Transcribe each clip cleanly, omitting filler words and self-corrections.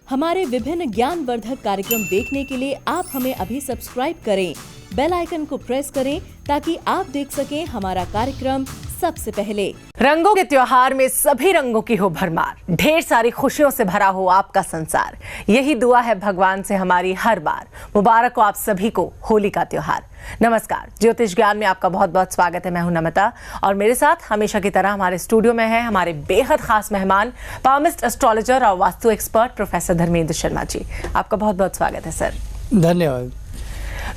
हमारे विभिन्न ज्ञानवर्धक कार्यक्रम देखने के लिए आप हमें अभी सब्सक्राइब करें, बेल आइकन को प्रेस करें ताकि आप देख सकें हमारा कार्यक्रम सबसे पहले। रंगों के त्योहार में सभी रंगों की हो भरमार, ढेर सारी खुशियों से भरा हो आपका संसार, यही दुआ है भगवान से हमारी हर बार। मुबारक हो आप सभी को होली का त्योहार। नमस्कार, ज्योतिष ज्ञान में आपका बहुत बहुत स्वागत है। मैं हूं नमिता और मेरे साथ हमेशा की तरह हमारे स्टूडियो में है हमारे बेहद खास मेहमान, पामिस्ट एस्ट्रोलॉजर और वास्तु एक्सपर्ट प्रोफेसर धर्मेंद्र शर्मा जी। आपका बहुत बहुत स्वागत है सर। धन्यवाद।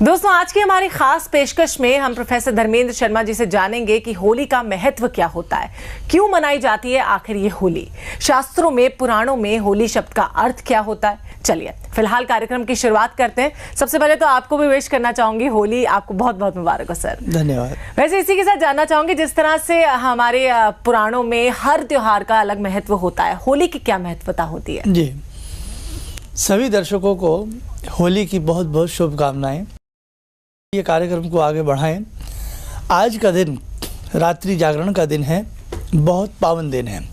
दोस्तों, आज की हमारी खास पेशकश में हम प्रोफेसर धर्मेंद्र शर्मा जी से जानेंगे कि होली का महत्व क्या होता है, क्यों मनाई जाती है आखिर ये होली, शास्त्रों में पुराणों में होली शब्द का अर्थ क्या होता है। चलिए फिलहाल कार्यक्रम की शुरुआत करते हैं। सबसे पहले तो आपको भी विश करना चाहूंगी, होली आपको बहुत बहुत मुबारक हो सर। धन्यवाद। वैसे इसी के साथ जानना चाहूंगी, जिस तरह से हमारे पुराणों में हर त्योहार का अलग महत्व होता है, होली की क्या महत्वता होती है? जी, सभी दर्शकों को होली की बहुत बहुत शुभकामनाएं। ये कार्यक्रम को आगे बढ़ाएं। आज का दिन रात्रि जागरण का दिन है, बहुत पावन दिन है।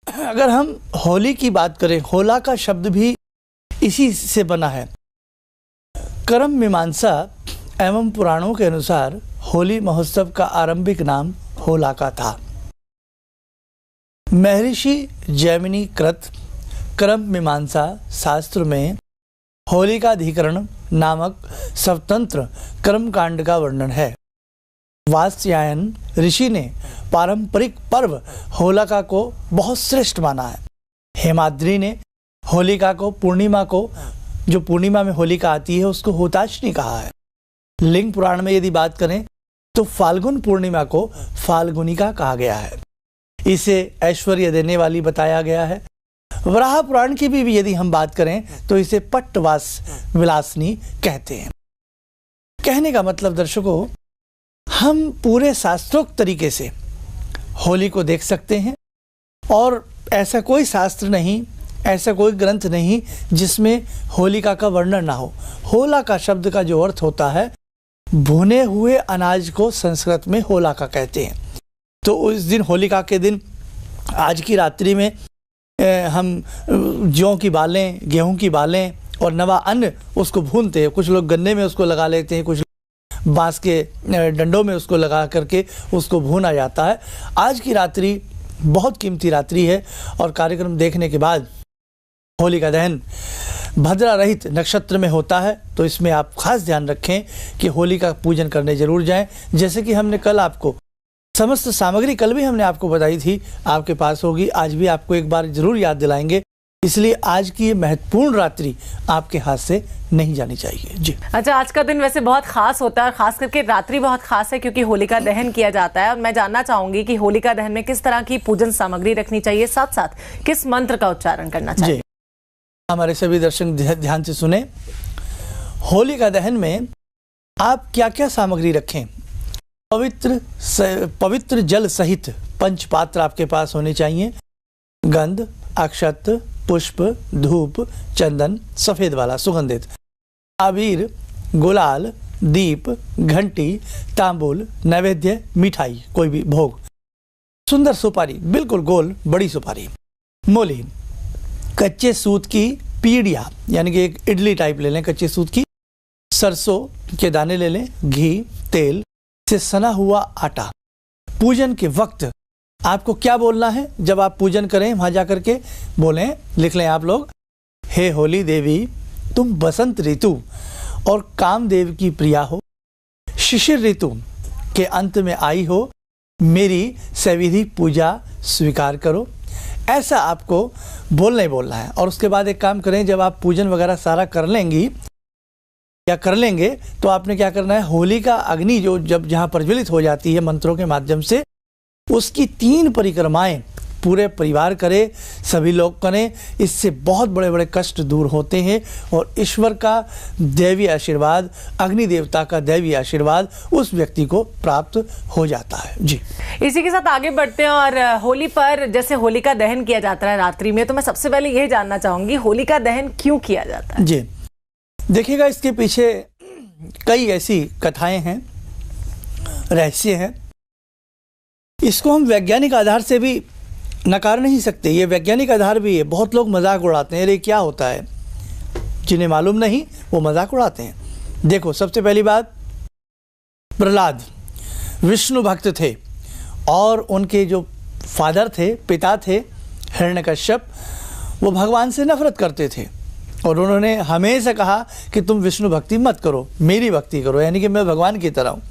अगर हम होली की बात करें, होला का शब्द भी इसी से बना है। कर्म मीमांसा एवं पुराणों के अनुसार होली महोत्सव का आरंभिक नाम होला का था। महर्षि जैमिनी कृत कर्म मीमांसा शास्त्र में होलिकाधिकरण नामक स्वतंत्र कर्मकांड का वर्णन है। वात्स्यायन ऋषि ने पारंपरिक पर्व होलिका को बहुत श्रेष्ठ माना है। हेमाद्रि ने होलिका को पूर्णिमा को, जो पूर्णिमा में होलिका आती है, उसको होताशनी कहा है। लिंग पुराण में यदि बात करें तो फाल्गुन पूर्णिमा को फाल्गुनिका कहा गया है। इसे ऐश्वर्य देने वाली बताया गया है। वराह पुराण की भी यदि हम बात करें तो इसे पट्टवास विलासनी कहते हैं। कहने का मतलब दर्शकों, हम पूरे शास्त्रोक्त तरीके से होली को देख सकते हैं और ऐसा कोई शास्त्र नहीं, ऐसा कोई ग्रंथ नहीं जिसमें होलिका का वर्णन ना हो। होला का शब्द का जो अर्थ होता है, भुने हुए अनाज को संस्कृत में होला का कहते हैं। तो उस दिन, होलिका के दिन, आज की रात्रि में हम जौ की बालें, गेहूं की बालें और नवा अन्न उसको भूनते हैं। कुछ लोग गन्ने में उसको लगा लेते हैं, कुछ बांस के डंडों में उसको लगा करके उसको भूना जाता है। आज की रात्रि बहुत कीमती रात्रि है और कार्यक्रम देखने के बाद होली का दहन भद्रा रहित नक्षत्र में होता है। तो इसमें आप खास ध्यान रखें कि होली का पूजन करने जरूर जाएं। जैसे कि हमने कल आपको समस्त सामग्री, कल भी हमने आपको बताई थी, आपके पास होगी। आज भी आपको एक बार जरूर याद दिलाएंगे, इसलिए आज की ये महत्वपूर्ण रात्रि आपके हाथ से नहीं जानी चाहिए। जी अच्छा, आज का दिन वैसे बहुत खास होता है, खास करके रात्रि बहुत खास है क्योंकि होलिका दहन किया जाता है। और मैं जानना चाहूंगी कि होलिका दहन में किस तरह की पूजन सामग्री रखनी चाहिए, साथ साथ किस मंत्र का उच्चारण करना चाहिए? हमारे सभी दर्शक ध्यान से सुने। होलिका दहन में आप क्या क्या सामग्री रखें। पवित्र जल सहित पंचपात्र आपके पास होने चाहिए। गंध, अक्षत, पुष्प, धूप, चंदन, सफेद वाला सुगंधित, अबीर, गुलाल, दीप, घंटी, तांबूल, नैवेद्य, मिठाई, कोई भी भोग, सुंदर सुपारी, बिल्कुल गोल बड़ी सुपारी, मोली, कच्चे सूत की पीढ़िया, यानी कि एक इडली टाइप ले लें कच्चे सूत की, सरसों के दाने ले लें, घी, तेल से सना हुआ आटा। पूजन के वक्त आपको क्या बोलना है? जब आप पूजन करें वहां जाकर के बोलें, लिख लें आप लोग, हे होली देवी, तुम बसंत ऋतु और कामदेव की प्रिया हो, शिशिर ऋतु के अंत में आई हो, मेरी सविधि पूजा स्वीकार करो। ऐसा आपको बोलना ही बोलना है। और उसके बाद एक काम करें, जब आप पूजन वगैरह सारा कर लेंगी या कर लेंगे तो आपने क्या करना है, होली का अग्नि जो जब जहाँ प्रज्वलित हो जाती है मंत्रों के माध्यम से, उसकी 3 परिक्रमाएं पूरे परिवार करे, सभी लोग करें। इससे बहुत बड़े बड़े कष्ट दूर होते हैं और ईश्वर का दैवीय आशीर्वाद, अग्नि देवता का दैवीय आशीर्वाद उस व्यक्ति को प्राप्त हो जाता है। जी, इसी के साथ आगे बढ़ते हैं। और होली पर जैसे होलिका दहन किया जाता है रात्रि में, तो मैं सबसे पहले यह जानना चाहूंगी, होलिका दहन क्यों किया जाता है? जी देखिएगा, इसके पीछे कई ऐसी कथाएं हैं, रहस्य हैं। इसको हम वैज्ञानिक आधार से भी नकार नहीं सकते, ये वैज्ञानिक आधार भी है। बहुत लोग मजाक उड़ाते हैं, अरे क्या होता है, जिन्हें मालूम नहीं वो मजाक उड़ाते हैं। देखो, सबसे पहली बात, प्रहलाद विष्णु भक्त थे और उनके जो फादर थे, पिता थे हिरण्यकश्यप, वो भगवान से नफरत करते थे और उन्होंने हमेशा कहा कि तुम विष्णु भक्ति मत करो, मेरी भक्ति करो, यानी कि मैं भगवान की तरह हूँ।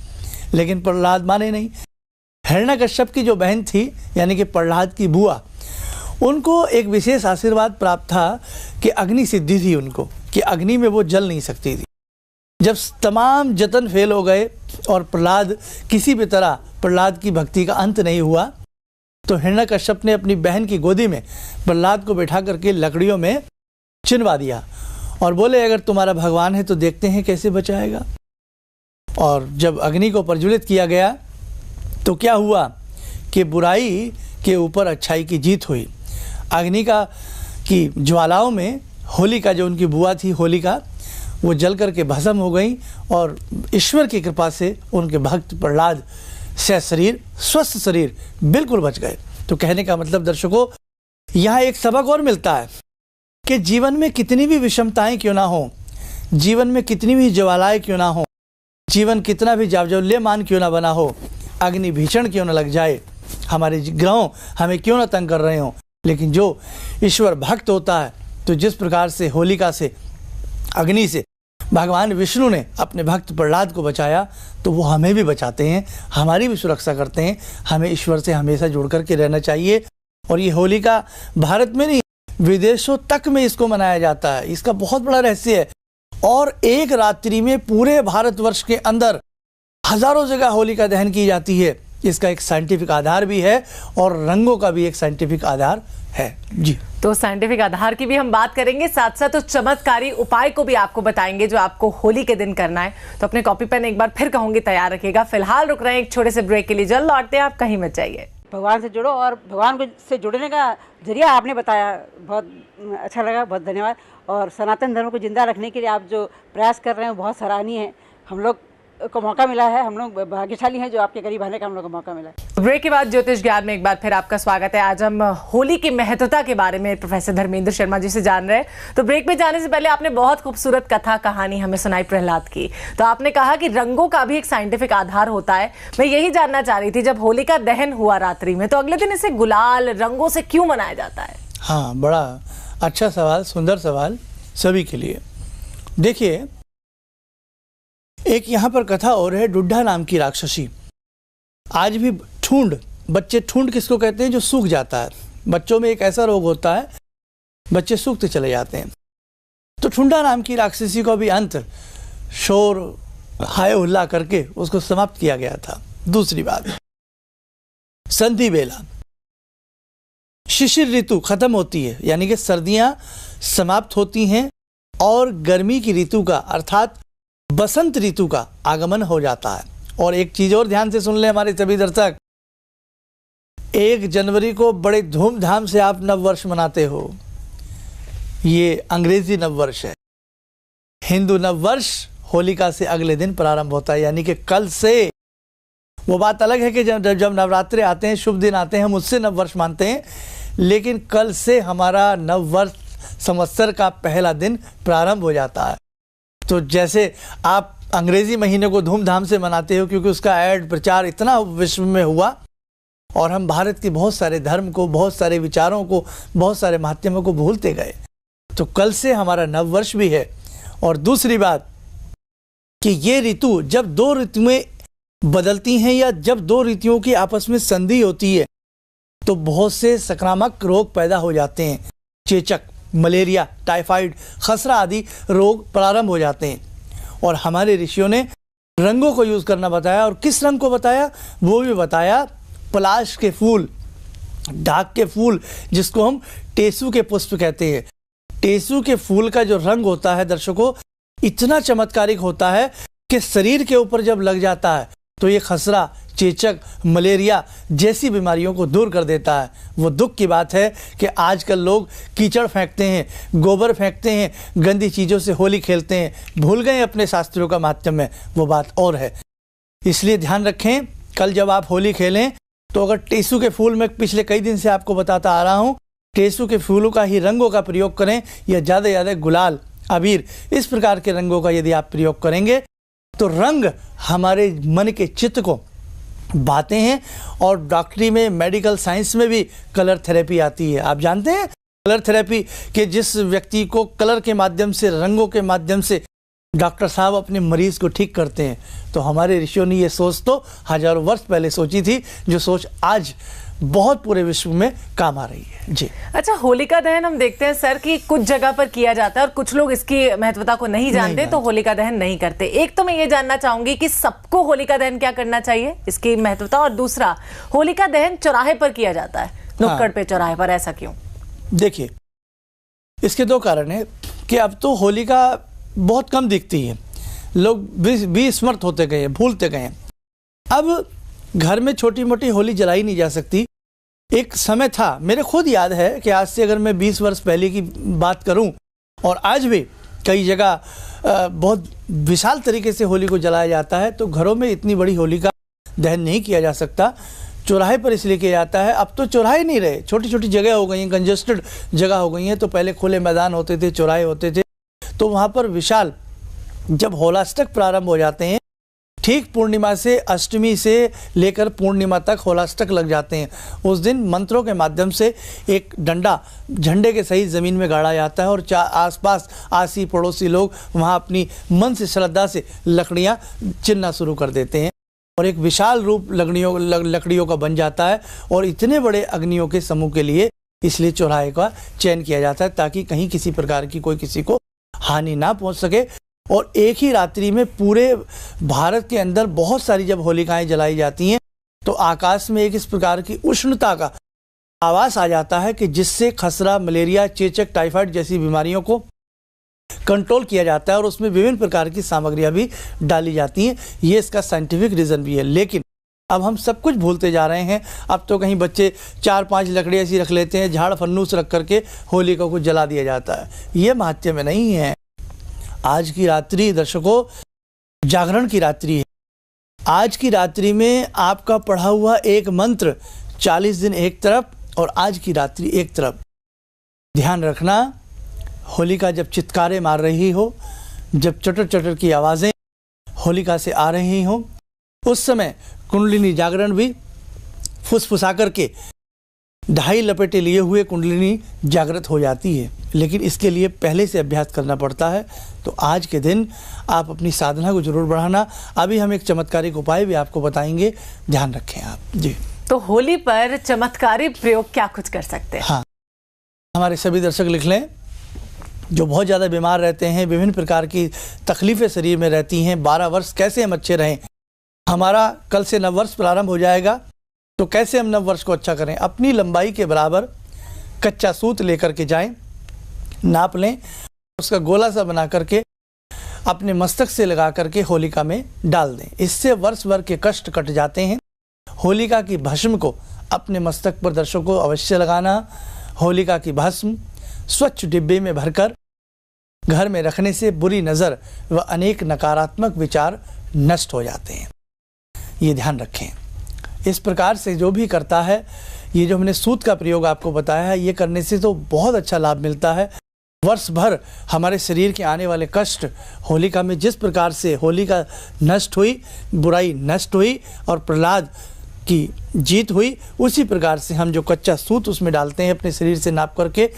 लेकिन प्रहलाद माने नहीं। हिरण्यकश्यप की जो बहन थी, यानी कि प्रहलाद की बुआ, उनको एक विशेष आशीर्वाद प्राप्त था कि अग्नि सिद्धि थी उनको, कि अग्नि में वो जल नहीं सकती थी। जब तमाम जतन फेल हो गए और प्रहलाद किसी भी तरह प्रहलाद की भक्ति का अंत नहीं हुआ, तो हिरण्यकश्यप ने अपनी बहन की गोदी में प्रहलाद को बैठा करके लकड़ियों में चिनवा दिया और बोले, अगर तुम्हारा भगवान है तो देखते हैं कैसे बचाएगा। और जब अग्नि को प्रज्वलित किया गया तो क्या हुआ कि बुराई के ऊपर अच्छाई की जीत हुई। अग्नि की ज्वालाओं में होलिका, जो उनकी बुआ थी होलिका, वो जल करके भस्म हो गई और ईश्वर की कृपा से उनके भक्त प्रहलाद से शरीर, स्वस्थ शरीर बिल्कुल बच गए। तो कहने का मतलब दर्शकों, यहाँ एक सबक और मिलता है कि जीवन में कितनी भी विषमताएं क्यों ना हो, जीवन में कितनी भी ज्वालाएं क्यों ना हो, जीवन कितना भी जाज्वल्यमान क्यों ना बना हो, अग्नि भीषण क्यों न लग जाए, हमारे ग्रहों हमें क्यों न तंग कर रहे हों, लेकिन जो ईश्वर भक्त होता है, तो जिस प्रकार से होलिका से, अग्नि से भगवान विष्णु ने अपने भक्त प्रहलाद को बचाया, तो वो हमें भी बचाते हैं, हमारी भी सुरक्षा करते हैं। हमें ईश्वर से हमेशा जुड़ कर के रहना चाहिए। और ये होलिका भारत में नहीं, विदेशों तक में इसको मनाया जाता है। इसका बहुत बड़ा रहस्य है और एक रात्रि में पूरे भारतवर्ष के अंदर हजारों जगह होलिका दहन की जाती है। इसका एक साइंटिफिक आधार भी है और रंगों का भी एक साइंटिफिक आधार है। जी, तो साइंटिफिक आधार की भी हम बात करेंगे, साथ साथ तो चमत्कारी उपाय को भी आपको बताएंगे जो आपको होली के दिन करना है। तो अपने कॉपी पेन एक बार फिर कहूंगी तैयार रखिएगा। फिलहाल रुक रहे हैं एक छोटे से ब्रेक के लिए, जल्द लौटते हैं, आप कहीं मत जाइए। भगवान से जुड़ो और भगवान से जुड़ने का जरिया आपने बताया, बहुत अच्छा लगा, बहुत धन्यवाद। और सनातन धर्म को जिंदा रखने के लिए आप जो प्रयास कर रहे हैं वो बहुत सराहनीय है। हम लोग को मौका मिला है, हम लोग भाग्यशाली हैं जो आपके करीब आने का हम लोग को मौका मिला है। ब्रेक के बाद ज्योतिष ज्ञान में एक बार फिर आपका स्वागत है। आज हम होली की महत्वता के बारे में प्रोफेसर धर्मेंद्र शर्मा जी से जान रहे हैं। तो ब्रेक में जाने से पहले आपने बहुत खूबसूरत कथा कहानी हमें सुनाई प्रहलाद की। तो आपने कहा कि रंगों का भी एक साइंटिफिक आधार होता है। मैं यही जानना चाह रही थी, जब होलिका दहन हुआ रात्रि में, तो अगले दिन इसे गुलाल रंगों से क्यों मनाया जाता है? हाँ, बड़ा अच्छा सवाल, सुंदर सवाल सभी के लिए। देखिए, एक यहाँ पर कथा और है, डुड्ढा नाम की राक्षसी। आज भी ठूंड, बच्चे, ठूंड किसको कहते हैं? जो सूख जाता है। बच्चों में एक ऐसा रोग होता है, बच्चे सूखते चले जाते हैं। तो ठुंडा नाम की राक्षसी को भी अंत शोर हाय हुल्ला करके उसको समाप्त किया गया था। दूसरी बात, संधि बेला, शिशिर ऋतु खत्म होती है, यानी कि सर्दियां समाप्त होती हैं और गर्मी की ऋतु का अर्थात बसंत ऋतु का आगमन हो जाता है। और एक चीज और ध्यान से सुन ले हमारे सभी दर्शक, 1 जनवरी को बड़े धूमधाम से आप नववर्ष मनाते हो, ये अंग्रेजी नववर्ष है। हिंदू नववर्ष होलिका से अगले दिन प्रारंभ होता है, यानी कि कल से। वो बात अलग है कि जब नवरात्रे आते हैं, शुभ दिन आते हैं, हम उससे नववर्ष मानते हैं, लेकिन कल से हमारा नववर्ष संवत्सर का पहला दिन प्रारंभ हो जाता है। तो जैसे आप अंग्रेजी महीने को धूमधाम से मनाते हो क्योंकि उसका ऐड प्रचार इतना विश्व में हुआ, और हम भारत के बहुत सारे धर्म को, बहुत सारे विचारों को, बहुत सारे महात्म्यों को भूलते गए। तो कल से हमारा नववर्ष भी है। और दूसरी बात कि ये ऋतु जब 2 ऋतुएं बदलती हैं या जब 2 ऋतुओं की आपस में संधि होती है, तो बहुत से संक्रामक रोग पैदा हो जाते हैं। चेचक, मलेरिया, टाइफाइड, खसरा आदि रोग प्रारंभ हो जाते हैं। और हमारे ऋषियों ने रंगों को यूज करना बताया, और किस रंग को बताया वो भी बताया, पलाश के फूल, ढाक के फूल, जिसको हम टेसू के पुष्प कहते हैं। टेसू के फूल का जो रंग होता है दर्शकों, इतना चमत्कारिक होता है कि शरीर के ऊपर जब लग जाता है तो ये खसरा, चेचक, मलेरिया जैसी बीमारियों को दूर कर देता है। वो दुख की बात है कि आजकल लोग कीचड़ फेंकते हैं, गोबर फेंकते हैं, गंदी चीज़ों से होली खेलते हैं, भूल गए अपने शास्त्रों का माध्यम में, वो बात और है। इसलिए ध्यान रखें, कल जब आप होली खेलें तो अगर टेसू के फूल में पिछले कई दिन से आपको बताता आ रहा हूँ, टेसू के फूलों का ही रंगों का प्रयोग करें या ज़्यादा से ज़्यादा गुलाल, अबीर, इस प्रकार के रंगों का यदि आप प्रयोग करेंगे तो रंग हमारे मन के चित्त को भाते हैं। और डॉक्टरी में, मेडिकल साइंस में भी कलर थेरेपी आती है। आप जानते हैं कलर थेरेपी के जिस व्यक्ति को कलर के माध्यम से, रंगों के माध्यम से डॉक्टर साहब अपने मरीज को ठीक करते हैं। तो हमारे ऋषियों ने ये सोच तो हजारों वर्ष पहले सोची थी, जो सोच आज बहुत पूरे विश्व में काम आ रही है। जी अच्छा, होलिका दहन हम देखते हैं सर कि कुछ जगह पर किया जाता है और कुछ लोग इसकी महत्वता को नहीं जानते, तो होलिका दहन नहीं करते। एक तो मैं ये जानना चाहूंगी कि सबको होलिका दहन क्या करना चाहिए, इसकी महत्वता, और दूसरा, होलिका दहन चौराहे पर किया जाता है, नुक्कड़ पे, चौराहे पर, ऐसा क्यों? देखिए, इसके दो कारण है कि अब तो होलिका बहुत कम दिखती है, लोग विस्मृत होते गए, भूलते गए। अब घर में छोटी मोटी होली जलाई नहीं जा सकती। एक समय था, मेरे खुद याद है कि आज से अगर मैं 20 वर्ष पहले की बात करूं, और आज भी कई जगह बहुत विशाल तरीके से होली को जलाया जाता है, तो घरों में इतनी बड़ी होली का दहन नहीं किया जा सकता। चौराहे पर इसलिए किया जाता है। अब तो चौराहे नहीं रहे, छोटी छोटी जगह हो गई हैं, कंजेस्टेड जगह हो गई हैं। तो पहले खुले मैदान होते थे, चौराहे होते थे, तो वहाँ पर विशाल, जब होलाष्टक प्रारंभ हो जाते हैं, ठीक पूर्णिमा से, अष्टमी से लेकर पूर्णिमा तक होलाष्टक लग जाते हैं। उस दिन मंत्रों के माध्यम से एक डंडा झंडे के सहित ज़मीन में गाड़ा जाता है, और आसपास आसी पड़ोसी लोग वहाँ अपनी मन से, श्रद्धा से लकड़ियाँ चिरना शुरू कर देते हैं, और एक विशाल रूप लकड़ियों का बन जाता है। और इतने बड़े अग्नियों के समूह के लिए इसलिए चौराहे का चयन किया जाता है, ताकि कहीं किसी प्रकार की कोई किसी को हानि ना पहुँच सके। और एक ही रात्रि में पूरे भारत के अंदर बहुत सारी जब होलिकाएं जलाई जाती हैं, तो आकाश में एक इस प्रकार की उष्णता का आवास आ जाता है कि जिससे खसरा, मलेरिया, चेचक, टाइफाइड जैसी बीमारियों को कंट्रोल किया जाता है, और उसमें विभिन्न प्रकार की सामग्रियां भी डाली जाती हैं। ये इसका साइंटिफिक रीज़न भी है। लेकिन अब हम सब कुछ भूलते जा रहे हैं। अब तो कहीं बच्चे 4-5 लकड़ी ऐसी रख लेते हैं, झाड़ फन्नूस रख करके होलिका को जला दिया जाता है। ये महत्व में नहीं है। आज की रात्रि, दर्शकों, जागरण की रात्रि है। आज की रात्रि में आपका पढ़ा हुआ एक मंत्र 40 दिन एक तरफ, और आज की रात्रि एक तरफ। ध्यान रखना, होलिका जब चित्कारे मार रही हो, जब चटर चटर की आवाज़ें होलिका से आ रही हों, उस समय कुंडलिनी जागरण भी फुसफुसा करके 2.5 लपेटे लिए हुए कुंडलिनी जागृत हो जाती है। लेकिन इसके लिए पहले से अभ्यास करना पड़ता है। तो आज के दिन आप अपनी साधना को जरूर बढ़ाना। अभी हम एक चमत्कारिक उपाय भी आपको बताएंगे, ध्यान रखें आप। जी, तो होली पर चमत्कारी प्रयोग क्या कुछ कर सकते हैं? हाँ, हमारे सभी दर्शक लिख लें जो बहुत ज़्यादा बीमार रहते हैं, विभिन्न प्रकार की तकलीफ़ें शरीर में रहती हैं। 12 वर्ष कैसे हम अच्छे रहें। हमारा कल से नववर्ष प्रारंभ हो जाएगा, तो कैसे हम नववर्ष को अच्छा करें। अपनी लंबाई के बराबर कच्चा सूत लेकर के जाएं, नाप लें, उसका गोला सा बना करके अपने मस्तक से लगा करके होलिका में डाल दें। इससे वर्ष भर के कष्ट कट जाते हैं। होलिका की भस्म को अपने मस्तक पर दर्शकों को अवश्य लगाना। होलिका की भस्म स्वच्छ डिब्बे में भरकर घर में रखने से बुरी नज़र व अनेक नकारात्मक विचार नष्ट हो जाते हैं। ये ध्यान रखें। इस प्रकार से जो भी करता है, ये जो हमने सूत का प्रयोग आपको बताया है, ये करने से तो बहुत अच्छा लाभ मिलता है। वर्ष भर हमारे शरीर के आने वाले कष्ट, होलिका में जिस प्रकार से होलिका नष्ट हुई, बुराई नष्ट हुई और प्रहलाद की जीत हुई, उसी प्रकार से हम जो कच्चा सूत उसमें डालते हैं अपने शरीर से नाप करके,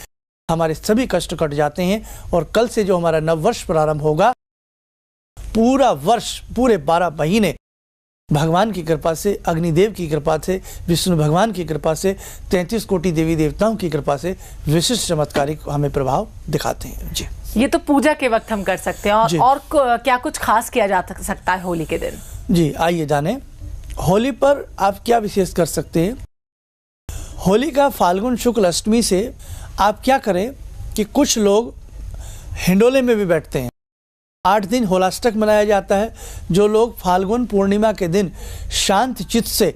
हमारे सभी कष्ट कट जाते हैं। और कल से जो हमारा नववर्ष प्रारंभ होगा, पूरा वर्ष, पूरे 12 महीने भगवान की कृपा से, अग्निदेव की कृपा से, विष्णु भगवान की कृपा से, 33 कोटि देवी देवताओं की कृपा से विशिष्ट चमत्कारिक हमें प्रभाव दिखाते हैं। जी, ये तो पूजा के वक्त हम कर सकते हैं। और क्या कुछ खास किया जा सकता है होली के दिन? जी, आइए जाने होली पर आप क्या विशेष कर सकते हैं। होली का फाल्गुन शुक्ल अष्टमी से आप क्या करें कि कुछ लोग हिंडोले में भी बैठते हैं। 8 दिन होलाष्टक मनाया जाता है। जो लोग फाल्गुन पूर्णिमा के दिन शांत चित्त से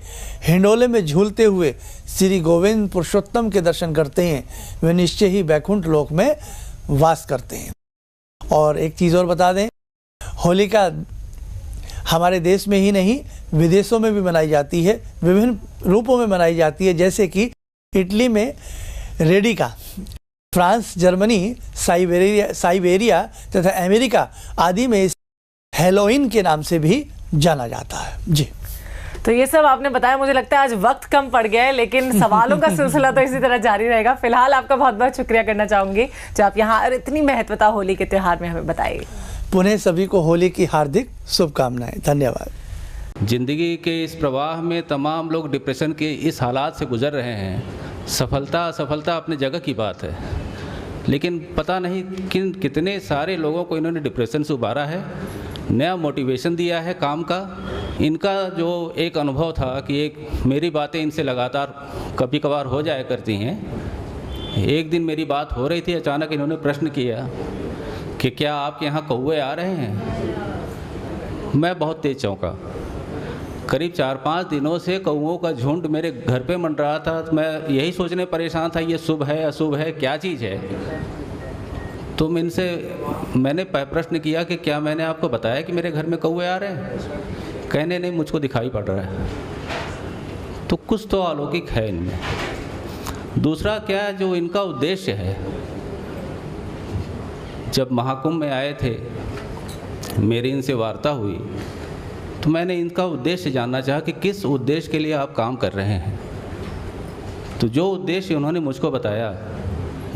हिंडोले में झूलते हुए श्री गोविंद पुरुषोत्तम के दर्शन करते हैं, वे निश्चय ही वैकुंठ लोक में वास करते हैं। और एक चीज़ और बता दें, होलिका हमारे देश में ही नहीं, विदेशों में भी मनाई जाती है, विभिन्न रूपों में मनाई जाती है, जैसे कि इटली में रेडिका, फ्रांस, जर्मनी, साइबेरिया तथा अमेरिका आदि में इस हैलोवीन के नाम से भी जाना जाता है। जी, तो ये सब आपने बताया। मुझे लगता है आज वक्त कम पड़ गया है, लेकिन सवालों का सिलसिला तो इसी तरह जारी रहेगा। फिलहाल आपका बहुत बहुत शुक्रिया करना चाहूंगी जो आप यहाँ इतनी महत्वता होली के त्योहार में हमें बताइए। पुनः सभी को होली की हार्दिक शुभकामनाएं। धन्यवाद। जिंदगी के इस प्रवाह में तमाम लोग डिप्रेशन के इस हालात से गुजर रहे हैं। सफलता असफलता अपनी जगह की बात है, लेकिन पता नहीं कितने सारे लोगों को इन्होंने डिप्रेशन से उबारा है, नया मोटिवेशन दिया है काम का। इनका जो एक अनुभव था कि एक मेरी बातें इनसे लगातार कभी कभार हो जाया करती हैं। एक दिन मेरी बात हो रही थी, अचानक इन्होंने प्रश्न किया कि क्या आपके यहाँ कौवे आ रहे हैं। मैं बहुत तेज चौंका। करीब 4-5 दिनों से कौवों का झुंड मेरे घर पे मंड रहा था। तो मैं यही सोचने परेशान था, ये शुभ है अशुभ है, क्या चीज़ है। तो मैंने प्रश्न किया कि क्या मैंने आपको बताया कि मेरे घर में कौवे आ रहे हैं। कहने नहीं, मुझको दिखाई पड़ रहा है। तो कुछ तो अलौकिक है इनमें। दूसरा क्या, जो इनका उद्देश्य है, जब महाकुंभ में आए थे, मेरी इनसे वार्ता हुई, तो मैंने इनका उद्देश्य जानना चाहा कि किस उद्देश्य के लिए आप काम कर रहे हैं। तो जो उद्देश्य उन्होंने मुझको बताया,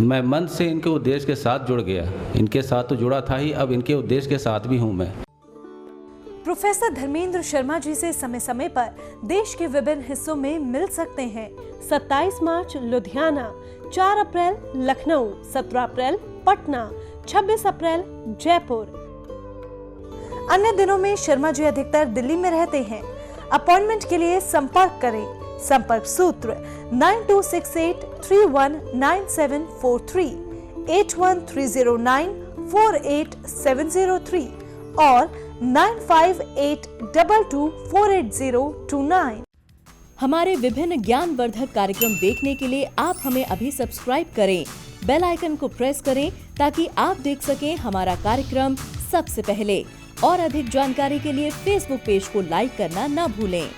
मैं मन से इनके उद्देश्य के साथ जुड़ गया। इनके साथ तो जुड़ा था ही, अब इनके उद्देश्य के साथ भी हूँ मैं। प्रोफेसर धर्मेंद्र शर्मा जी से समय समय पर देश के विभिन्न हिस्सों में मिल सकते हैं। 27 मार्च लुधियाना, 4 अप्रैल लखनऊ, 17 अप्रैल पटना, 26 अप्रैल जयपुर। अन्य दिनों में शर्मा जी अधिकतर दिल्ली में रहते हैं। अपॉइंटमेंट के लिए संपर्क करें। संपर्क सूत्र 9268319743, 8130948703 और 9582248029। हमारे विभिन्न ज्ञानवर्धक कार्यक्रम देखने के लिए आप हमें अभी सब्सक्राइब करें, बेल आइकन को प्रेस करें ताकि आप देख सकें हमारा कार्यक्रम सबसे पहले। और अधिक जानकारी के लिए फेसबुक पेज को लाइक करना न भूलें।